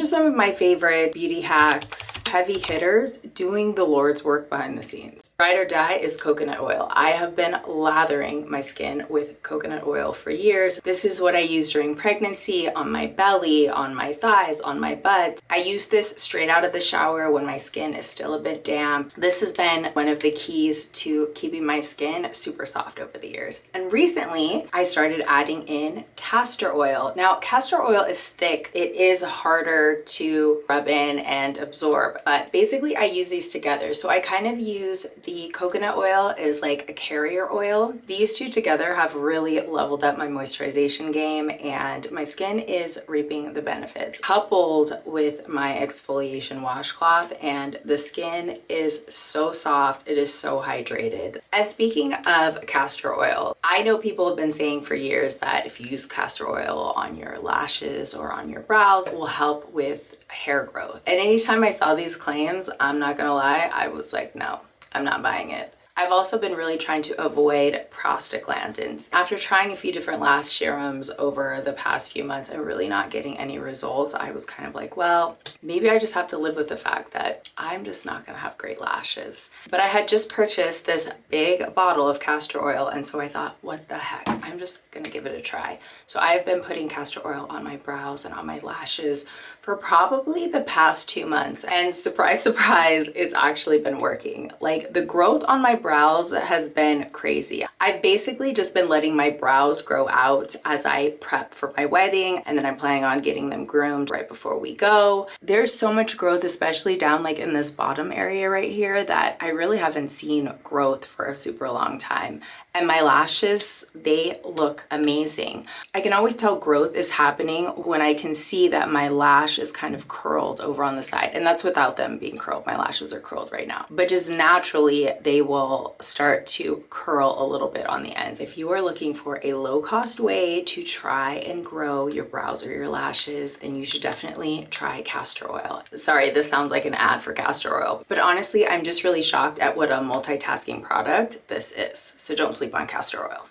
are some of my favorite beauty hacks, heavy hitters doing the Lord's work behind the scenes. Ride or die is coconut oil. I have been lathering my skin with coconut oil for years. This is what I use during pregnancy, on my belly, on my thighs, on my butt. I use this straight out of the shower when my skin is still a bit damp. This has been one of the keys to keeping my skin super soft over the years. And recently, I started adding in castor oil. Now, castor oil is thick. It is harder to rub in and absorb, but basically I use these together. So I kind of use the coconut oil as like a carrier oil. These two together have really leveled up my moisturization game, and my skin is reaping the benefits. Coupled with my exfoliation washcloth, and the skin is so soft, it is so hydrated. And speaking of castor oil, I know people have been saying for years that if you use castor oil on your lashes or on your brows, it will help with hair growth. And anytime I saw these claims, I'm not gonna lie, I was like, no, I'm not buying it. I've also been really trying to avoid prostaglandins. After trying a few different lash serums over the past few months and really not getting any results, I was kind of like, well, maybe I just have to live with the fact that I'm just not gonna have great lashes. But I had just purchased this big bottle of castor oil, and so I thought, what the heck? I'm just gonna give it a try. So I've been putting castor oil on my brows and on my lashes for probably the past 2 months. And surprise, surprise, it's actually been working. Like, the growth on my brows has been crazy. I've basically just been letting my brows grow out as I prep for my wedding, and then I'm planning on getting them groomed right before we go. There's so much growth, especially down like in this bottom area right here, that I really haven't seen growth for a super long time. And my lashes, they look amazing. I can always tell growth is happening when I can see that my lash is kind of curled over on the side. And that's without them being curled. My lashes are curled right now. But just naturally, they will start to curl a little bit on the ends. If you are looking for a low-cost way to try and grow your brows or your lashes, then you should definitely try castor oil. Sorry, this sounds like an ad for castor oil. But honestly, I'm just really shocked at what a multitasking product this is. So don't sleep on castor oil.